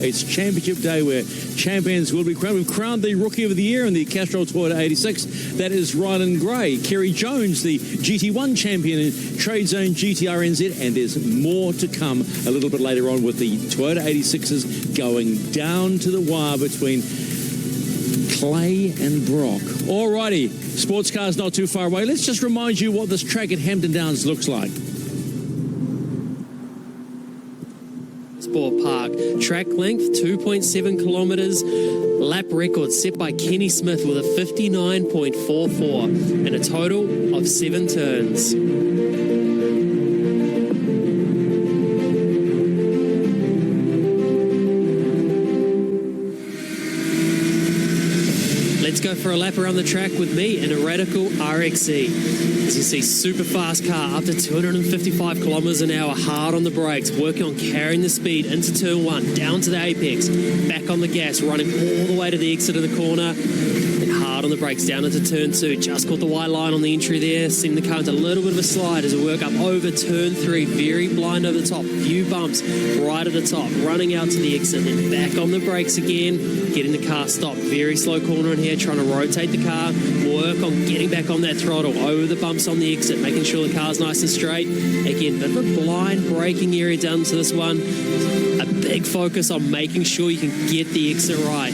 It's Championship Day where champions will be crowned. We've crowned the Rookie of the Year in the Castrol Toyota 86. That is Rylan Gray. Kerry Jones, the GT1 champion in Trade Zone GTR NZ. And there's more to come a little bit later on with the Toyota 86s going down to the wire between Clay and Brock. Alrighty, sports cars not too far away. Let's just remind you what this track at Hampton Downs looks like. Sport Park. Track length 2.7 kilometres. Lap record set by Kenny Smith with a 59.44 and a total of 7 turns. Let's go for a lap around the track with me in a Radical RXE. As you see, super fast car up to 255 kilometers an hour, hard on the brakes, working on carrying the speed into turn 1, down to the apex, back on the gas, running all the way to the exit of the corner, then hard on the brakes down into turn 2. Just caught the white line on the entry there, seeing the car into a little bit of a slide as we work up over turn 3, very blind over the top, few bumps right at the top, running out to the exit, then back on the brakes again, getting the car stopped. Very slow corner in here, trying to rotate the car, work on getting back on that throttle, over the bumps on the exit, making sure the car's nice and straight. Again, bit of a blind braking area done to this one. A big focus on making sure you can get the exit right.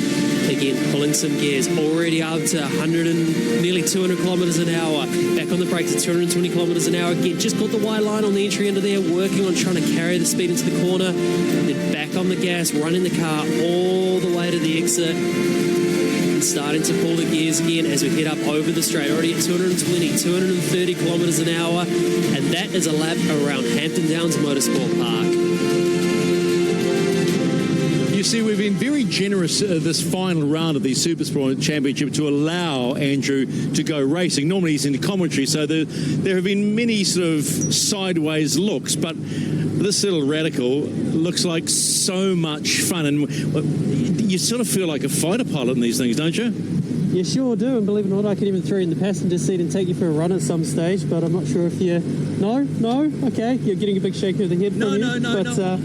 Again, pulling some gears, already up to 100 and nearly 200 kilometers an hour. Back on the brakes at 220 kilometers an hour. Again, just got the white line on the entry into there, working on trying to carry the speed into the corner. Then back on the gas, running the car all the way to the exit. And starting to pull the gears again as we head up over the straight, already at 220, 230 kilometers an hour. And that is a lap around Hampton Downs Motorsport Park. You see, we've been very generous this final round of the SuperSprint Championship to allow Andrew to go racing. Normally he's in the commentary, so there have been many sort of sideways looks, but this little Radical looks like so much fun, and you sort of feel like a fighter pilot in these things, don't you? You sure do, and believe it or not, I could even throw you in the passenger seat and take you for a run at some stage, but I'm not sure if you... No? Okay, you're getting a big shake of the head from you. No.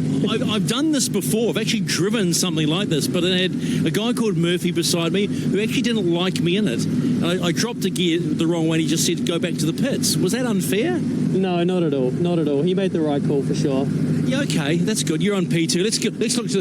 I've done this before. I've actually driven something like this, but I had a guy called Murphy beside me who actually didn't like me in it. I dropped a gear the wrong way and he just said, go back to the pits. Was that unfair? No, not at all. Not at all. He made the right call for sure. Yeah, okay, that's good. You're on P2. Let's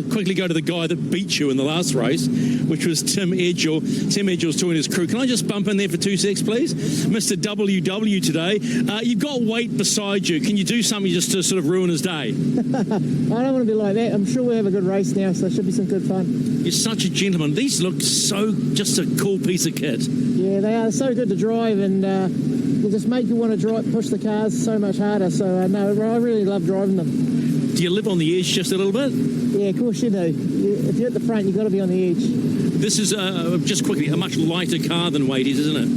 quickly go to the guy that beat you in the last race, which was Tim Edgell. Tim Edgell's talking to his crew. Can I just bump in there for 2 secs, please? Mr. WW today. You've got Wait beside you. Can you do something just to sort of ruin his day? I don't want to be like that. I'm sure we'll have a good race now, so it should be some good fun. You're such a gentleman. These look so just a cool piece of kit. Yeah, they are so good to drive, and they just make you want to push the cars so much harder. So, no, I really love driving them. Do you live on the edge just a little bit? Yeah, of course you do. If you're at the front, you've got to be on the edge. This is, just quickly, a much lighter car than Wade is, isn't it?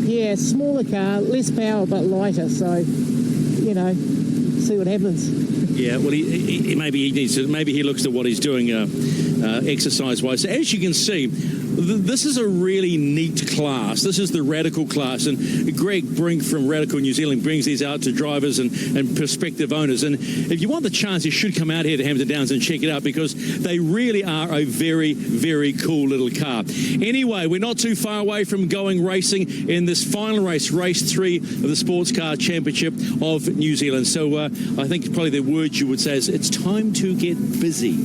Yeah, smaller car, less power, but lighter. So, you know, see what happens. Yeah, well, maybe he looks at what he's doing exercise-wise. So as you can see, this is a really neat class. This is the Radical class, and Greg Brink from Radical New Zealand brings these out to drivers and prospective owners. And if you want the chance, you should come out here to Hampton Downs and check it out, because they really are a very, very cool little car. Anyway, we're not too far away from going racing in this final race, Race 3 of the Sports Car Championship of New Zealand. So I think probably the word you would say is it's time to get busy.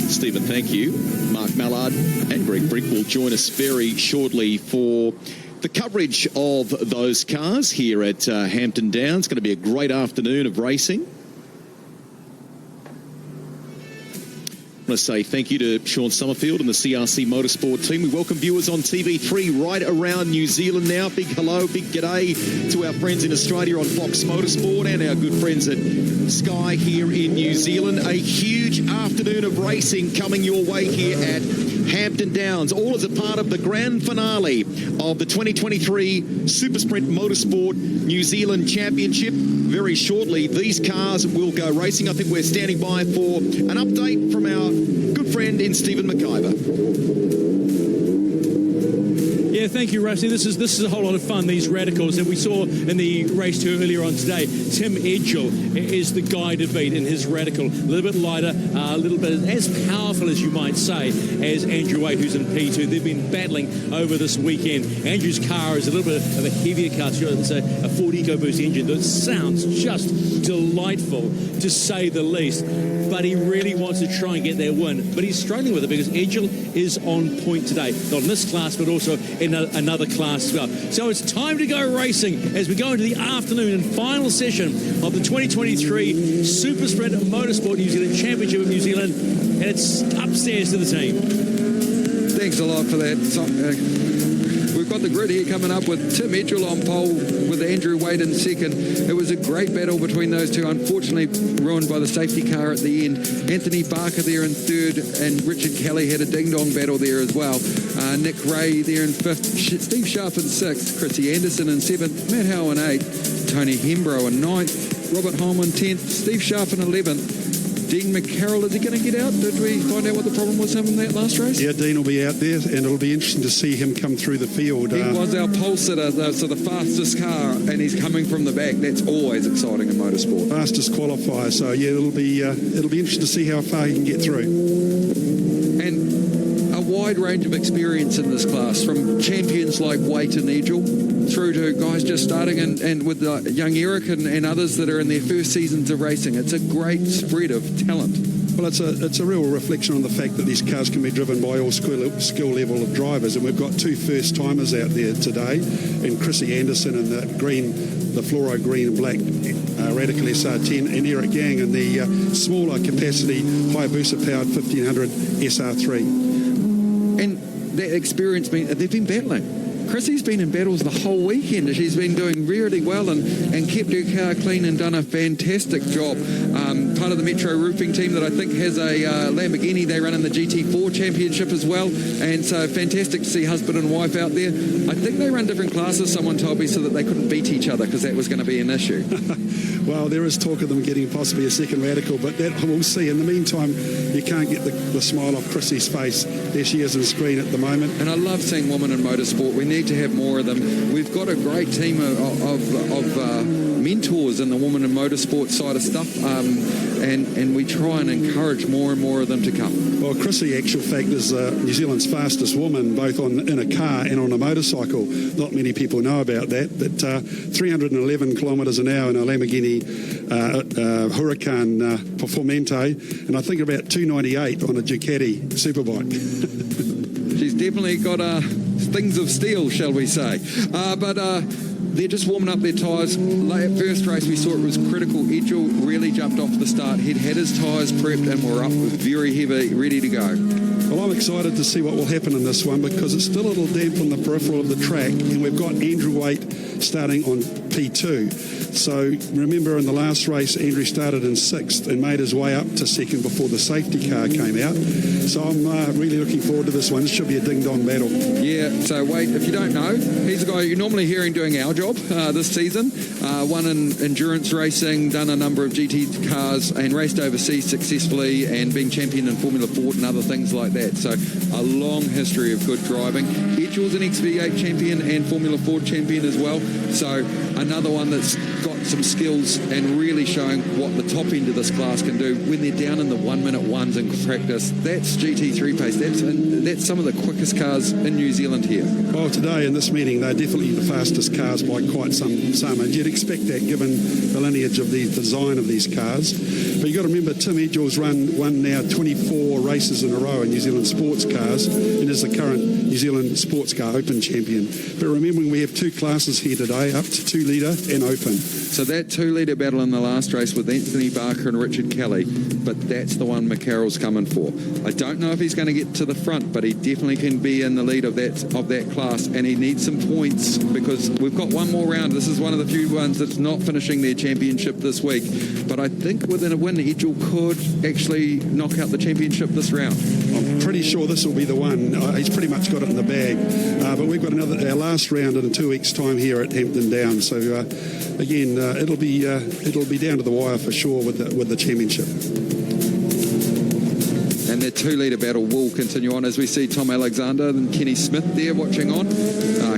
Stephen, thank you. Mark Mallard and Greg Brink will join us very shortly for the coverage of those cars here at Hampton Downs. It's going to be a great afternoon of racing. I want to say thank you to Sean Summerfield and the CRC Motorsport team. We welcome viewers on TV3 right around New Zealand now. Big hello, big g'day to our friends in Australia on Fox Motorsport and our good friends at Sky here in New Zealand. A huge afternoon of racing coming your way here at Hampton Downs, all as a part of the grand finale of the 2023 SuperSprint Motorsport New Zealand Championship. Very shortly, these cars will go racing. I think we're standing by for an update from our good friend in Stephen McIver. Yeah, thank you, Rusty. This is a whole lot of fun, these radicals that we saw in the race 2 earlier on today. Tim Edgell is the guy to beat in his radical. A little bit lighter, a little bit as powerful, as you might say, as Andrew Waite, who's in P2. They've been battling over this weekend. Andrew's car is a little bit of a heavier car. It's a Ford EcoBoost engine that sounds just delightful, to say the least. But he really wants to try and get that win. But he's struggling with it because Edgell is on point today. Not in this class, but also in another class as well. So it's time to go racing as we go into the afternoon and final session of the 2023 SuperSprint Motorsport New Zealand Championship of New Zealand. And it's upstairs to the team. Thanks a lot for that. We've got the grid here coming up with Tim Edgell on pole with Andrew Waite in second. It was a great battle between those two, unfortunately ruined by the safety car at the end. Anthony Barker there in third, and Richard Kelly had a ding-dong battle there as well. Nick Ray there in fifth, Steve Sharp in sixth, Chrissy Anderson in seventh, Matt Howe in eighth, Tony Hembrow in ninth, Robert Holm in 10th, Steve Sharp in 11th. Dean McCarroll, is he going to get out? Did we find out what the problem was him in that last race? Yeah, Dean will be out there, and it'll be interesting to see him come through the field. He was our pole sitter, so the fastest car, and he's coming from the back. That's always exciting in motorsport. Fastest qualifier, so yeah, it'll be interesting to see how far he can get through. And a wide range of experience in this class, from champions like Waite and Edgell, through to guys just starting, and with young Eric and others that are in their first seasons of racing. It's a great spread of talent. Well, it's a real reflection on the fact that these cars can be driven by all skill level of drivers, and we've got two first-timers out there today, and Chrissy Anderson in the fluoro green and black Radical SR10, and Eric Yang in the smaller capacity Hayabusa-powered 1500 SR3. And that experience means they've been battling. Chrissy's been in battles the whole weekend. She's been doing really well and kept her car clean and done a fantastic job. Part of the Metro Roofing team that I think has a Lamborghini. They run in the GT4 Championship as well. And so fantastic to see husband and wife out there. I think they run different classes, someone told me, so that they couldn't beat each other because that was going to be an issue. Well, there is talk of them getting possibly a second radical, but that we'll see. In the meantime, you can't get the smile off Chrissy's face. There she is on screen at the moment. And I love seeing women in motorsport. We need to have more of them. We've got a great team of mentors in the women in motorsport side of stuff, and we try and encourage more and more of them to come. Well, Chrissy, actual fact, is New Zealand's fastest woman, both in a car and on a motorcycle. Not many people know about that, but 311 kilometres an hour in a Lamborghini Huracan Performante, and I think about 298 on a Ducati Superbike. She's definitely got things of steel, shall we say. But they're just warming up their tyres. At first race, we saw it was critical. Edgell really jumped off the start. He'd had his tyres prepped and were up very heavy, ready to go. Well, I'm excited to see what will happen in this one because it's still a little damp on the peripheral of the track, and we've got Andrew Waite starting on P2. So remember in the last race, Andrew started in 6th and made his way up to 2nd before the safety car came out. So I'm really looking forward to this one. This should be a ding-dong battle. Yeah, so Waite, if you don't know, he's the guy you're normally hearing doing our job this season. Won in endurance racing, done a number of GT cars and raced overseas successfully and being champion in Formula Ford and other things like that. So a long history of good driving. Edgell's an XV8 champion and Formula Ford champion as well. So another one that's got some skills and really showing what the top end of this class can do when they're down in the 1 minute ones in practice. That's GT3 pace. That's some of the quickest cars in New Zealand here. Well, today in this meeting, they're definitely the fastest cars by quite some, and you'd expect that given the lineage of the design of these cars. But you've got to remember, Tim Edgell's won now 24 races in a row in New Zealand sports cars and is the current New Zealand Sports Car Open champion. But remembering we have two classes here today, up to 2 litre and open. So that 2 litre battle in the last race with Anthony Barker and Richard Kelly, but that's the one McCarroll's coming for. I don't know if he's going to get to the front, but he definitely can be in the lead of that class, and he needs some points because we've got one more round. This is one of the few ones that's not finishing their championship this week, but I think within a win, Edgell could actually knock out the championship this round. I'm pretty sure this will be the one. He's pretty much got it in the bag, but we've got our last round in 2 weeks' time here at Hampton Downs. So again, it'll be down to the wire for sure with the championship. And their 2-litre battle will continue on as we see Tom Alexander and Kenny Smith there watching on.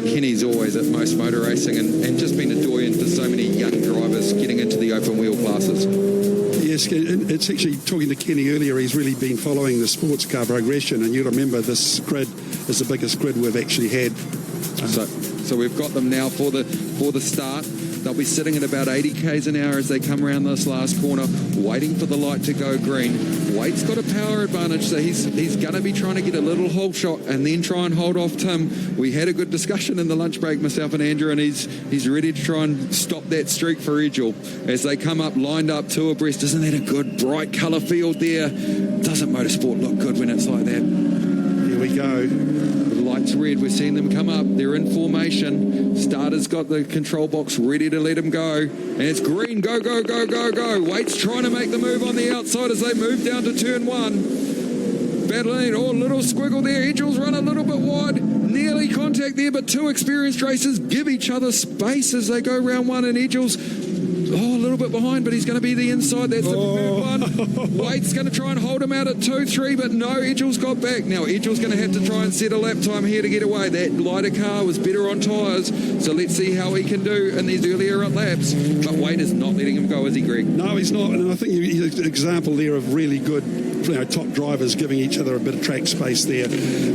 Kenny's always at most motor racing and just been a doyen for so many young drivers getting into the open wheel classes. Yes, it's actually, talking to Kenny earlier, he's really been following the sports car progression, and you remember this grid is the biggest grid we've actually had. So we've got them now for the start. They'll be sitting at about 80 k's an hour as they come around this last corner, waiting for the light to go green. Waite's got a power advantage, so he's going to be trying to get a little hole shot and then try and hold off Tim. We had a good discussion in the lunch break, myself and Andrew, and he's ready to try and stop that streak for Edgell as they come up, lined up 2 abreast. Isn't that a good, bright colour field there? Doesn't motorsport look good when it's like that? Here we go. The light's red. We're seeing them come up. They're in formation. Starter's got the control box ready to let him go. And it's green. Go, go, go, go, go. Waite's trying to make the move on the outside as they move down to turn 1. Battling. Oh, little squiggle there. Edgell's run a little bit wide. Nearly contact there, but 2 experienced racers give each other space as they go round 1, and Edgell's a little bit behind, but he's going to be the inside. That's the preferred one. Waite's going to try and hold him out at 2-3, but no, Edgell's got back. Now, Edgell's going to have to try and set a lap time here to get away. That lighter car was better on tyres, so let's see how he can do in these earlier laps. But Waite is not letting him go, is he, Greg? No, he's not, and I think he's an example there of really good top drivers giving each other a bit of track space there.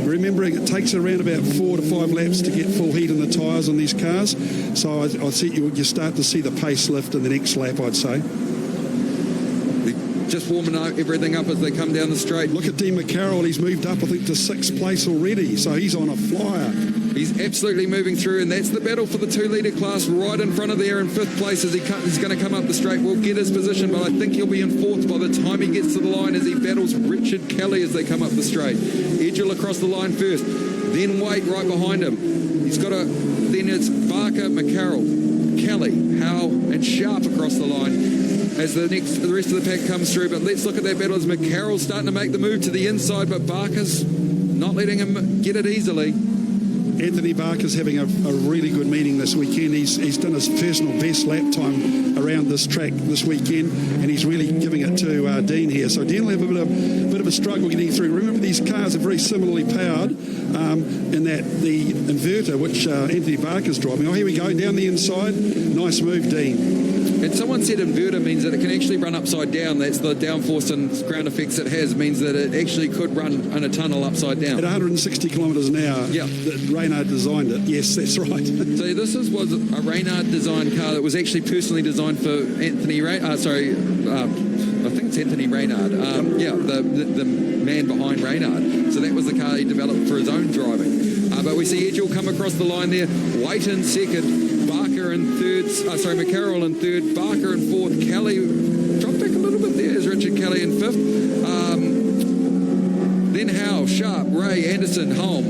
Remembering it takes around about 4 to 5 laps to get full heat in the tyres on these cars, so I see you start to see the pace lift in the next lap, I'd say. They're just warming everything up as they come down the straight. Look at Dean McCarroll, he's moved up I think to 6th place already, so he's on a flyer. He's absolutely moving through, and that's the battle for the 2-litre class right in front of there in 5th place as he's going to come up the straight. We'll get his position, but I think he'll be in 4th by the time he gets to the line as he battles Richard Kelly as they come up the straight. Edgell across the line first, then Waite right behind him. Then it's Barker, McCarroll, Kelly, Howe and Sharp across the line as the rest of the pack comes through. But let's look at that battle as McCarroll's starting to make the move to the inside, but Barker's not letting him get it easily. Anthony Barker's having a really good meeting this weekend. He's done his personal best lap time around this track this weekend, and he's really giving it to Dean here. So Dean will have a bit of a struggle getting through. Remember, these cars are very similarly powered in that the inverter, which Anthony Barker's driving. Oh, here we go, down the inside. Nice move, Dean. And someone said inverter means that it can actually run upside down. That's the downforce and ground effects it has, means that it actually could run in a tunnel upside down. At 160 kilometres an hour, yeah. Reynard designed it. Yes, that's right. So this was a Reynard designed car that was actually personally designed for Anthony I think it's Anthony Reynard. The man behind Reynard. So that was the car he developed for his own driving. But we see Edgell come across the line there. Waite in 2nd, Barker in 3rd, McCarroll in 3rd, Barker in 4th, Kelly dropped back a little bit there as Richard Kelly in 5th. Then Howe, Sharp, Ray, Anderson, Holm.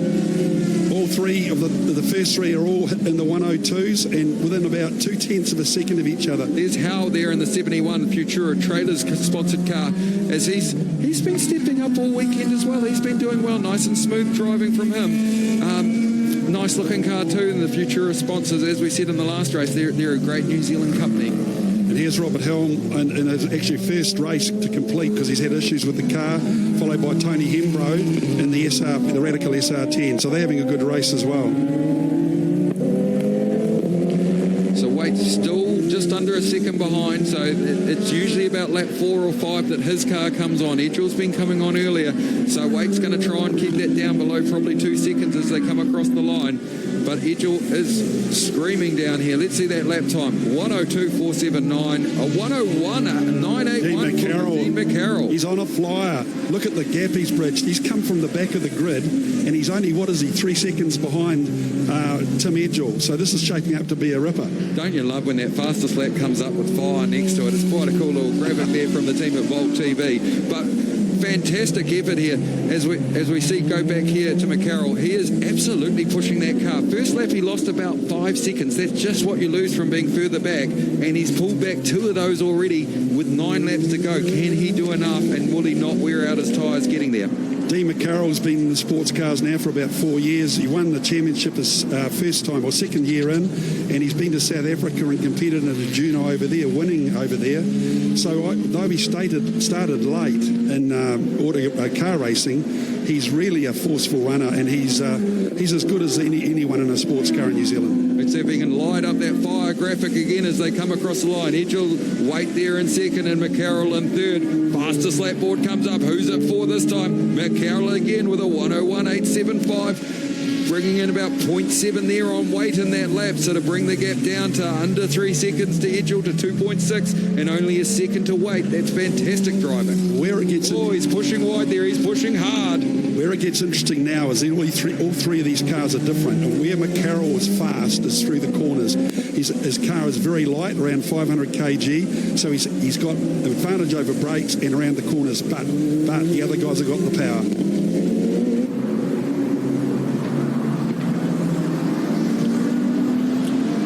All 3 of the first 3 are all in the 102s and within about 0.2 of a second of each other. There's Howe there in the 71 Futura Trailers sponsored car as he's been stepping up all weekend as well. He's been doing well, nice and smooth driving from him. Nice looking car too, and the Futura sponsors, as we said in the last race, they're a great New Zealand company. And here's Robert Helm in his actually first race to complete because he's had issues with the car, followed by Tony Hembro in the Radical SR10. So they're having a good race as well. So Waite's still just under a second behind, so it's usually about lap 4 or 5 that his car comes on. Edgell's been coming on earlier, so Waite's going to try and keep that down below probably 2 seconds as they come across the line. But Edgell is screaming down here. Let's see that lap time. 102.479, a 101.981 Dean McCarroll. He's on a flyer. Look at the gap he's bridged. He's come from the back of the grid, and he's only, 3 seconds behind Tim Edgell. So this is shaping up to be a ripper. Don't you love when that fastest lap comes up with fire next to it? It's quite a cool little graphic there from the team at Volt TV. But fantastic effort here as we see go back here to McCarroll. He is absolutely pushing that car. First lap he lost about 5 seconds. That's just what you lose from being further back, and he's pulled back 2 of those already with 9 laps to go. Can he do enough, and will he not wear out his tyres getting there? Dean McCarroll's been in the sports cars now for about 4 years. He won the championship his first time or second year in, and he's been to South Africa and competed in a Juno over there, winning over there. So though he started late in car racing, he's really a forceful runner, and he's as good as anyone in a sports car in New Zealand. Let's see if he can light up that fire graphic again as they come across the line. Edgell, Wait there in second, and McCarroll in third. Fastest lap board comes up. Who's it for this time? McCarroll again with a 101.875. Bringing in about 0.7 there on Wait in that lap, so to bring the gap down to under 3 seconds to Edgell, to 2.6, and only a second to Wait. That's fantastic driving. Where it gets he's pushing wide there. He's pushing hard. Where it gets interesting now is all three of these cars are different. And where McCarroll is fast is through the corners. His car is very light, around 500 kg, so he's got an advantage over brakes and around the corners, but the other guys have got the power.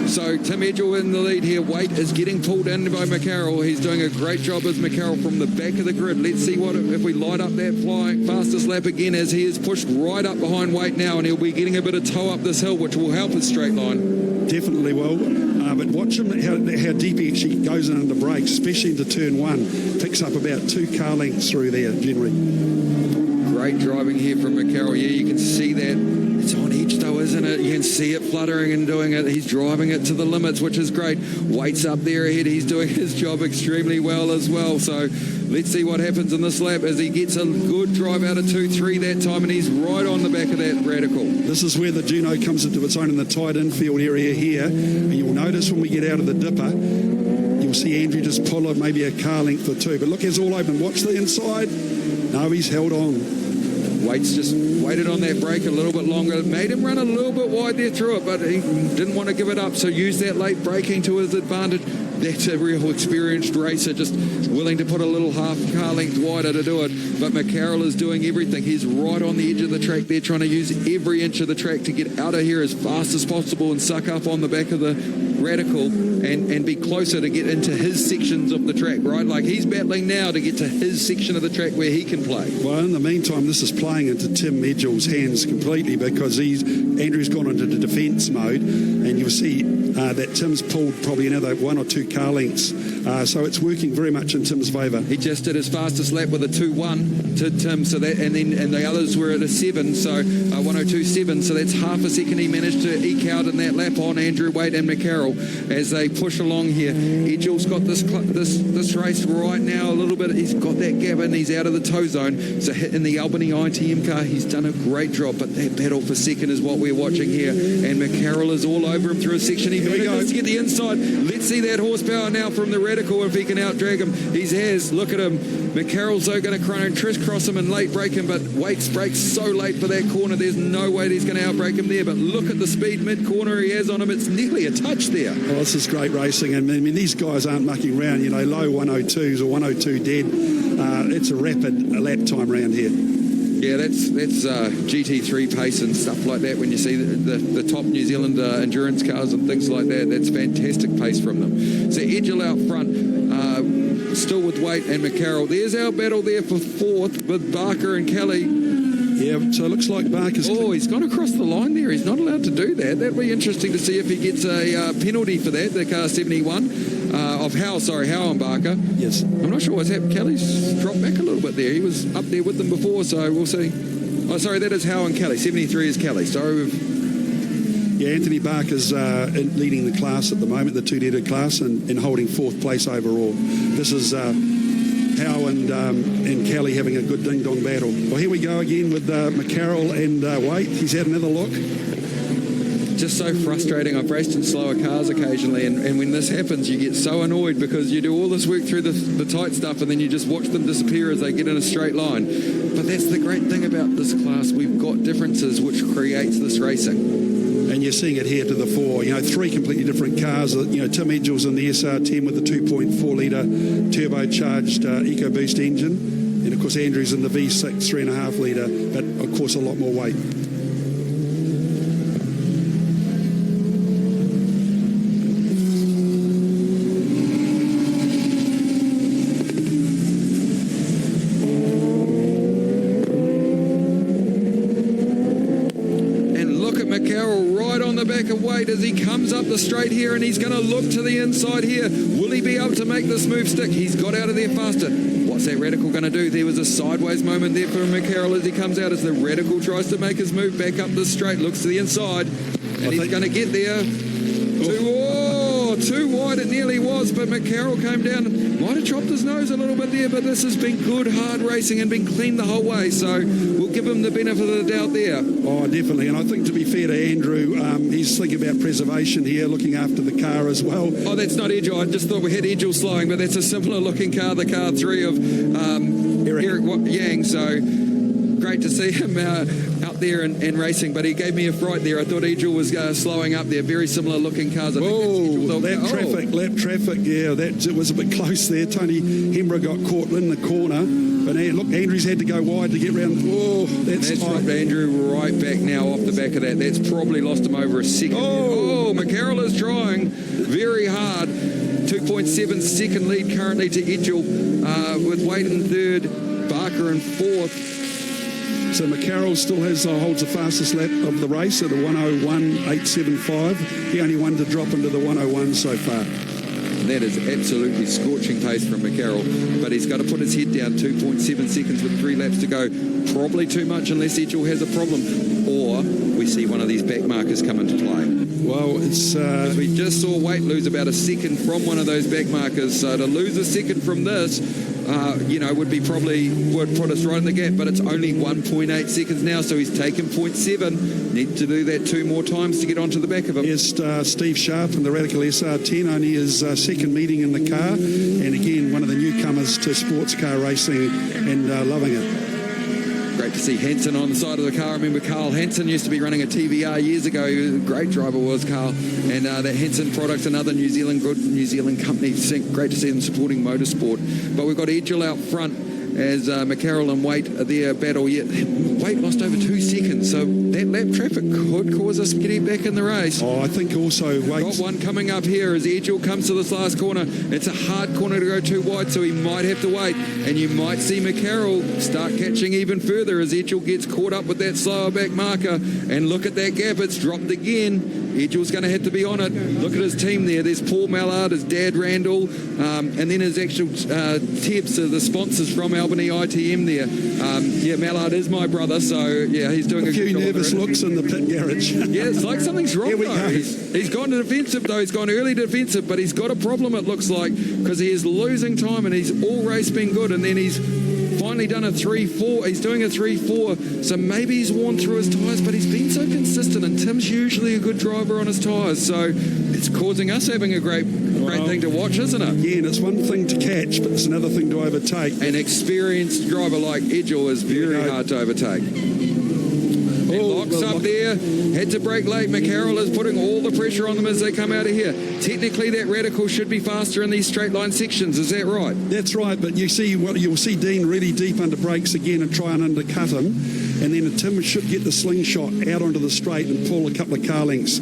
So Tim Edgell in the lead here. Wait is getting pulled in by McCarroll. He's doing a great job as McCarroll from the back of the grid. Let's see if we light up that flying fastest lap again, as he is pushed right up behind Wait now, and he'll be getting a bit of toe up this hill, which will help his straight line. Definitely will. But watch him, how deep he actually goes in under brakes, especially into turn one. Picks up about 2 car lengths through there, generally. Great driving here from McCarroll. Yeah, you can see that. It's on edge though, isn't it? You can see it fluttering and doing it. He's driving it to the limits, which is great. Wait's up there ahead. He's doing his job extremely well as well. So let's see what happens in this lap as he gets a good drive out of 2-3 that time, and he's right on the back of that Radical. This is where the Juno comes into its own in the tight infield area here. And you'll notice when we get out of the dipper, you'll see Andrew just pull up maybe a car length or 2. But look, it's all open. Watch the inside. No, he's held on. Wait's just waited on that brake a little bit longer. It made him run a little bit wide there through it, but he didn't want to give it up, so used that late braking to his advantage. That's a real experienced racer, just willing to put a little half car length wider to do it. But McCarroll is doing everything. He's right on the edge of the track there, trying to use every inch of the track to get out of here as fast as possible and suck up on the back of the Radical and be closer to get into his sections of the track, right? Like he's battling now to get to his section of the track where he can play. Well, in the meantime, this is playing into Tim Edgell's hands completely, because Andrew's gone into the defence mode, and you'll see that Tim's pulled probably another 1 or 2 car lengths. So it's working very much in Tim's favour. He just did his fastest lap with a 2-1 to Tim, so that and the others were at a 7, so 102.7. So that's half a second he managed to eke out in that lap on Andrew Wait and McCarroll as they push along here. Edgell's got this race right now a little bit. He's got that gap in. He's out of the tow zone. So in the Albany ITM car, he's done a great job. But that battle for second is what we're watching here. And McCarroll is all over him through a section. He manages to get the inside. Let's see that horsepower now from the Radical if he can out-drag him. He has. Look at him. McCarroll's though going to crisscross him and late break him, but Wait's brakes so late for that corner. There's no way he's going to outbrake him there. But look at the speed mid-corner he has on him. It's nearly a touch there. Oh, this is great racing. And I mean, these guys aren't mucking around, low 102s or 102 dead. It's a rapid lap time round here. Yeah, that's GT3 pace and stuff like that. When you see the top New Zealand endurance cars and things like that, that's fantastic pace from them. So Edgell out front, still with Wait and McCarroll. There's our battle there for 4th with Barker and Kelly. Yeah, so it looks like Barker's... Oh, he's gone across the line there. He's not allowed to do that. That'd be interesting to see if he gets a penalty for that, the car 71 of Howe and Barker. Yes. I'm not sure what's happened. Kelly's dropped back a little bit there. He was up there with them before, so we'll see. Oh, sorry, that is Howe and Kelly. 73 is Kelly. So yeah, Anthony Barker's leading the class at the moment, the 2-litre class, and holding 4th place overall. This is... Howe and Kelly having a good ding-dong battle. Well, here we go again with McCarroll and Wait. He's had another look. Just so frustrating. I've raced in slower cars occasionally, and when this happens, you get so annoyed because you do all this work through the tight stuff, and then you just watch them disappear as they get in a straight line. But that's the great thing about this class. We've got differences, which creates this racing. And you're seeing it here to the fore. 3 completely different cars. Tim Edgell's in the SR10 with the 2.4-litre turbocharged EcoBoost engine. And, of course, Andrew's in the V6 3.5-litre, but, of course, a lot more weight. McCarroll right on the back of Wade as he comes up the straight here, and he's going to look to the inside here. Will he be able to make this move stick? He's got out of there faster. What's that Radical going to do? There was a sideways moment there for McCarroll as he comes out, as the Radical tries to make his move back up the straight, looks to the inside, and he's going to get there. Too wide it nearly was, but McCarroll came down, might have chopped his nose a little bit there, but this has been good, hard racing and been clean the whole way, so we'll give him the benefit of the doubt there. Oh, definitely, and I think to be fair to Andrew, he's thinking about preservation here, looking after the car as well. Oh, that's not Edgel. I just thought we had Edgel slowing, but that's a simpler looking car, the car 3 of Eric Yang, so great to see him out there and racing, but he gave me a fright there. I thought Edgel was slowing up there. Very similar looking cars. Lap traffic, yeah, it was a bit close there. Tony Hembra got caught in the corner, but look, Andrews had to go wide to get round. Oh, that's dropped Andrew right back now off the back of that. That's probably lost him over a second. Oh, McCarroll is trying very hard. 2.7 second lead currently to Edgel, with Wade in third, Barker in fourth. So McCarroll still holds the fastest lap of the race at a 101.875. He only one to drop into the 101 so far. That is absolutely scorching pace from McCarroll, but he's got to put his head down. 2.7 seconds with 3 laps to go. Probably too much unless Edgel has a problem, or we see one of these back markers come into play. Well, it's... we just saw Wade lose about a second from one of those back markers, so to lose a second from this, would put us right in the gap, but it's only 1.8 seconds now, so he's taken 0.7. Need to do that 2 more times to get onto the back of him. Yes, Steve Sharp from the Radical SR10, only his second meeting in the car, and again, one of the newcomers to sports car racing and loving it. Great to see Hansen on the side of the car. I remember Carl Hansen used to be running a TVR years ago. He was a great driver, was Carl. And that Hansen product, another good New Zealand company. Great to see them supporting motorsport. But we've got Edgel out front as McCarroll and Wade are there battle yet. Wade lost over 2 seconds, so that lap traffic could cause us getting back in the race. Oh, I think also Wade's got one coming up here as Edgel comes to this last corner. It's a hard corner to go too wide, so he might have to wait, and you might see McCarroll start catching even further as Edgel gets caught up with that slower back marker. And look at that gap, it's dropped again. Edgel's going to have to be on it. Look at his team there. There's Paul Mallard, his dad Randall, and then his actual tips are the sponsors from Albany ITM there. Mallard is my brother, so yeah, he's doing a few good job. Nervous looks in the pit garage. Yeah, it's like something's wrong though. He's gone to defensive though. He's gone early defensive, but he's got a problem it looks like, because he is losing time and he's all race been good, and then he's finally done a 3.4. He's doing a 3.4, so maybe he's worn through his tyres, but he's been so consistent, and Tim's usually a good driver on his tyres, so it's causing us having a great thing to watch, isn't it? Yeah, and it's one thing to catch, but it's another thing to overtake. An experienced driver like Edgel is very hard to overtake. Locks up there, had to brake late. McCarroll is putting all the pressure on them as they come out of here. Technically, that Radical should be faster in these straight line sections. Is that right? That's right, but you'll see Dean really deep under brakes again and try and undercut him, and then Tim should get the slingshot out onto the straight and pull a couple of car lengths.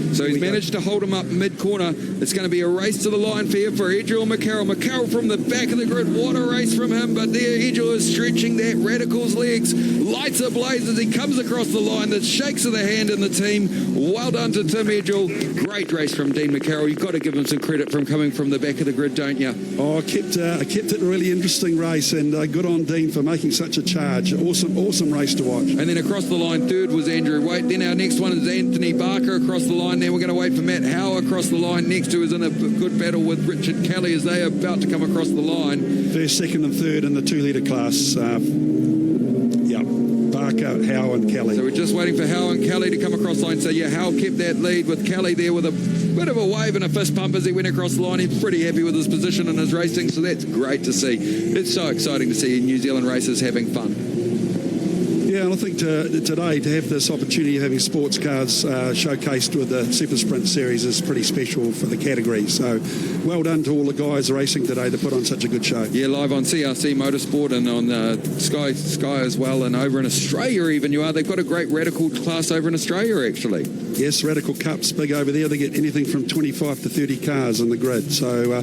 So he's managed to hold him up mid-corner. It's going to be a race to the line for Edgel and McCarroll. McCarroll from the back of the grid. What a race from him. But there, Edgel is stretching that Radical's legs. Lights ablaze as he comes across the line. The shakes of the hand in the team. Well done to Tim Edgel. Great race from Dean McCarroll. You've got to give him some credit from coming from the back of the grid, don't you? Oh, I kept it a really interesting race, and good on Dean for making such a charge. Awesome race to watch. And then across the line, third was Andrew Waite. Then our next one is Anthony Barker across the line. Then we're going to wait for Matt Howe across the line next, who is in a good battle with Richard Kelly as they are about to come across the line. First, second and third in the 2-litre class. Barker, Howe and Kelly. So we're just waiting for Howe and Kelly to come across the line. So yeah, Howe kept that lead with Kelly there with a bit of a wave and a fist pump as he went across the line. He's pretty happy with his position and his racing, so that's great to see. It's so exciting to see New Zealand racers having fun. Yeah, and I think today to have this opportunity of having sports cars showcased with the SuperSprint series is pretty special for the category. So well done to all the guys racing today to put on such a good show. Yeah, live on CRC Motorsport and on Sky as well, and over in Australia even they've got a great Radical class over in Australia actually. Yes, Radical Cup's big over there. They get anything from 25 to 30 cars on the grid. So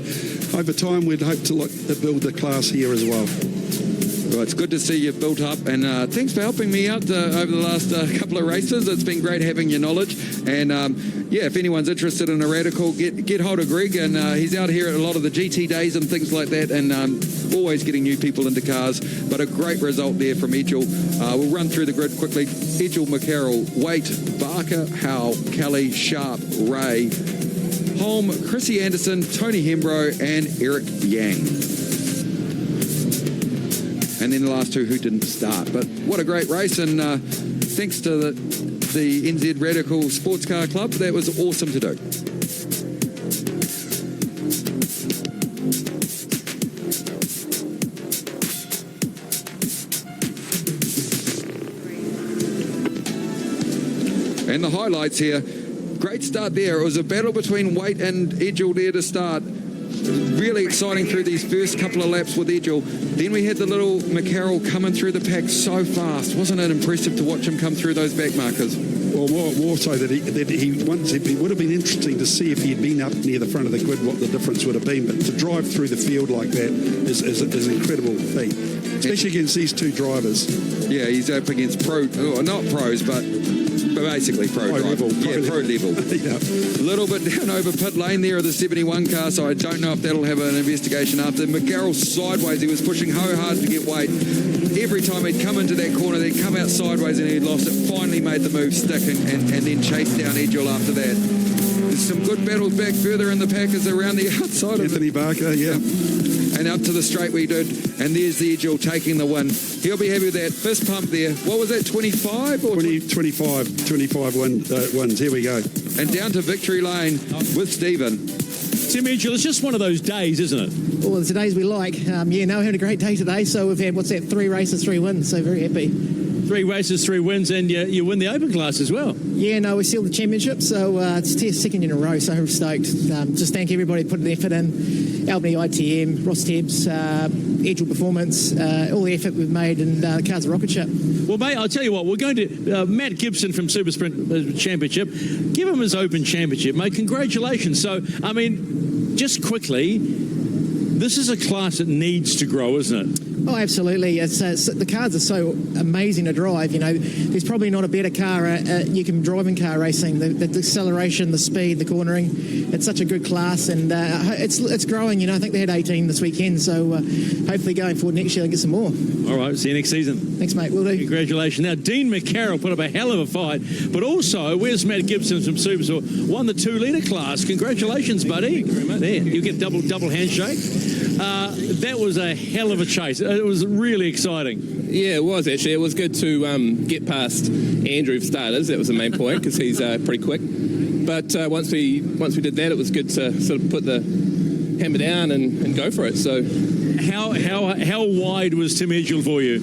over time we'd hope to build the class here as well. Well, it's good to see you've built up, and thanks for helping me out over the last couple of races. It's been great having your knowledge, and if anyone's interested in a Radical, get hold of Greg, and he's out here at a lot of the GT days and things like that, and always getting new people into cars. But a great result there from Edgell. We'll run through the grid quickly. Edgell, McCarroll, Waite, Barker, Howell, Kelly, Sharp, Ray, Holm, Chrissy Anderson, Tony Hembrow, and Eric Yang. And then the last two who didn't start. But what a great race, and thanks to the NZ Radical Sports Car Club, that was awesome to do. And the highlights here, great start there. It was a battle between Waite and Edgell there to start. Really exciting through these first couple of laps with Edgell. Then we had the little McCarroll coming through the pack so fast. Wasn't it impressive to watch him come through those back markers? Well, more so that it would have been interesting to see if he had been up near the front of the grid, what the difference would have been. But to drive through the field like that is an incredible feat, especially against these two drivers. Yeah, he's up against not pros, but basically pro level. Pro level. Yeah. A little bit down over pit lane there of the 71 car, so I don't know if that'll have an investigation after. McCarroll sideways, he was pushing hard to get Waite. Every time he'd come into that corner, they'd come out sideways and he'd lost it. Finally made the move stick and then chased down Edgell after that. There's some good battles back further in the pack as around the outside Anthony of it. Barker, yeah. And up to the straight we did, and there's the Edgell taking the win. He'll be happy with that. Fist pump there. What was that, 25? Or 25 wins. Here we go. And down to victory lane with Stephen. Tim Edgell, it's just one of those days, isn't it? Well, it's the days we like. We're having a great day today. So we've had, 3 races, 3 wins. So very happy. 3 races, 3 wins, and you win the Open class as well. Yeah, no, we sealed the championship, so it's the second in a row, so I'm stoked. Just thank everybody for putting the effort in. Albany ITM, Ross Tebbs, Edgell Performance, all the effort we've made, and the car's a rocket ship. Well, mate, I'll tell you what, we're going to... Matt Gibson from SuperSprint Championship, give him his Open Championship, mate. Congratulations. So, I mean, just quickly, this is a class that needs to grow, isn't it? Oh, absolutely. The cars are so amazing to drive. There's probably not a better car you can drive in car racing. The acceleration, the speed, the cornering. It's such a good class, and it's growing. I think they had 18 this weekend, so hopefully going forward next year they'll get some more. All right, see you next season. Thanks, mate. Will do. Congratulations. Now, Dean McCarroll put up a hell of a fight, but also, where's Matt Gibson from SuperSport? Won the 2-litre class. Congratulations, buddy. Thank you very much. There, you get double handshake. That was a hell of a chase. It was really exciting. Yeah, it was actually. It was good to get past Andrew for starters. That was the main point because he's pretty quick. But once we did that, it was good to sort of put the hammer down and go for it. So, how wide was Tim Edgell for you?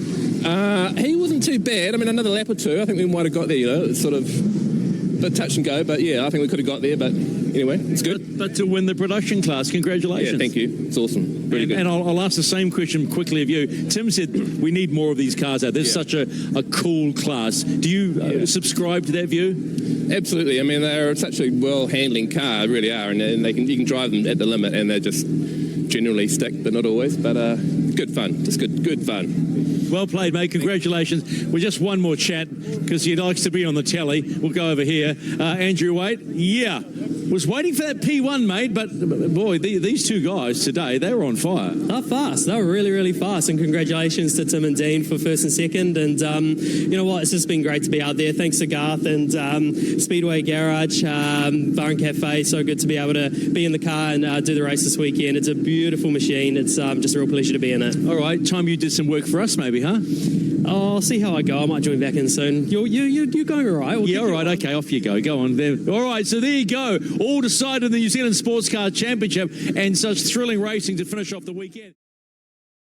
He wasn't too bad. I mean, another lap or two, I think we might have got there. It's sort of a bit touch and go, but yeah, I think we could have got there. But anyway, it's good. But to win the production class, congratulations. Yeah, thank you. It's awesome. Really good. And I'll ask the same question quickly of you. Tim said we need more of these cars out. There's such a cool class. Do you subscribe to that view? Absolutely. I mean, they're such a well-handling car, really are, and you can drive them at the limit, and they just generally stick, but not always. But good fun. Just good fun. Well played, mate. Congratulations. Well, just one more chat because he likes to be on the telly. We'll go over here. Andrew Waite. Yeah. Was waiting for that P1, mate, but boy, these two guys today, they were on fire. They're fast. They were really, really fast, and congratulations to Tim and Dean for first and second. And you know what? It's just been great to be out there. Thanks to Garth and Speedway Garage, Bar and Cafe. So good to be able to be in the car and do the race this weekend. It's a beautiful machine. It's just a real pleasure to be in it. All right, time you did some work for us, maybe, huh? I'll see how I go. I might join back in soon. You're going all right. Yeah, all right. Okay, off you go. Go on. All right, so there you go. All decided in the New Zealand Sports Car Championship, and such thrilling racing to finish off the weekend.